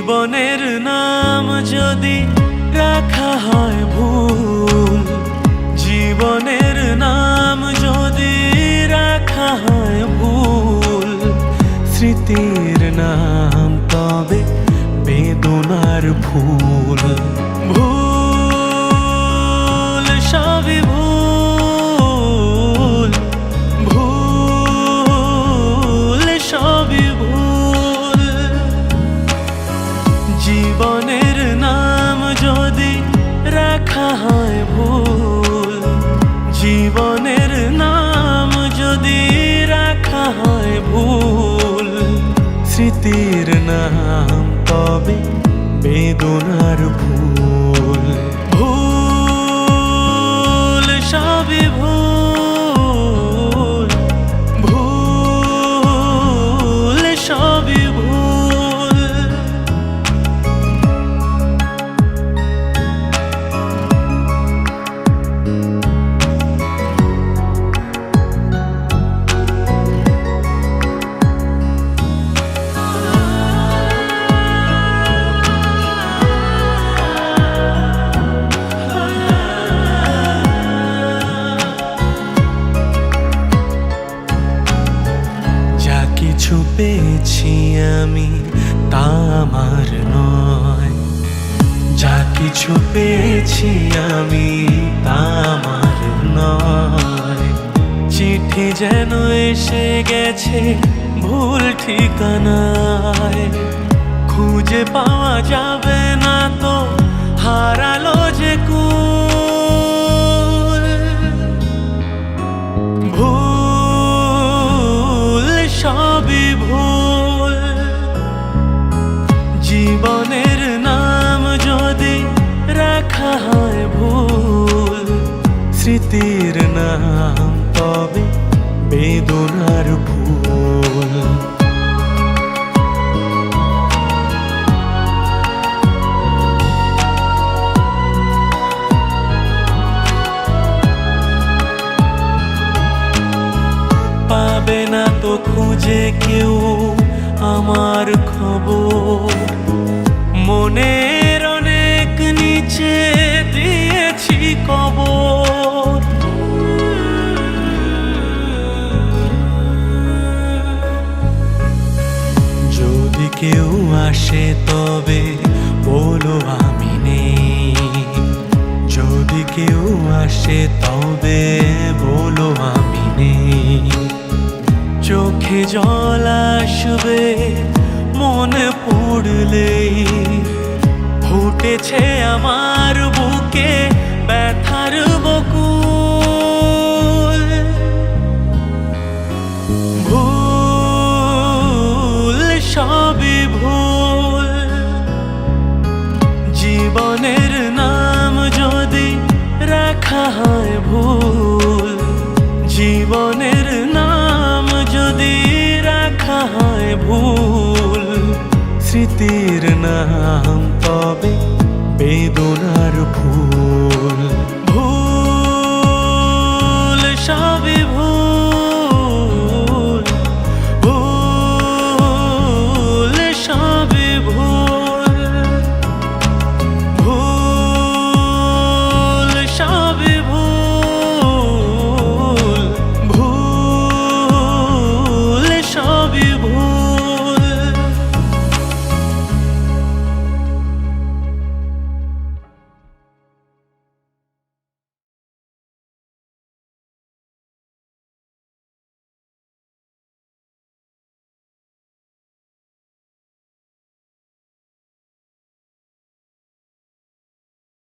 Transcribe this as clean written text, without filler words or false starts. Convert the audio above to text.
জীবনের নাম যদি রাখা হয় ভুল, জীবনের নাম যদি রাখা হয় ভুল, স্মৃতির নাম তবে বেদনার ফুল। ভুল সবই ভুল, ভুল সবই ভুল। জীবনের নাম যদি রাখা হয় ভুল, জীবনের নাম যদি রাখা হয় ভুল, স্মৃতির নাম তবে বেদনার ফুল। ভুল সবই ভুল, ভুল সবই ভুল। কিছু পেয়েছি আমি তা আমার নয়, যা কিছু পেয়েছি আমি তা আমার নয়। চিঠি যেন এসে গেছে ভুল ঠিকানায়, খুঁজে পাওয়া যাবে না তো হারালো যে কুল। ভুল সবই ভুল, জীবনের নাম যদি রাখা হয় ভুল, স্মৃতির নাম তবে বেদনার ফুল। পাবে না তো খুঁজে কেউ আমার খবর, মনের অনেক নিচে দিয়েছি কবর। যদি কেউ আসে তবে বলো আমি নেই, যদি কেউ আসে তবে বলো আমি নেই। চোখে জল আসবে মনে পড়লেই, ফুটেছে আমার বুকে ব্যথার বকুল। ভুল সবই ভুল, জীবনের নাম যদি রাখা হয় ভুল, জীবনের নাম যদি রাখা হয় ভুল, স্মৃতির নাম তবে বেদনা।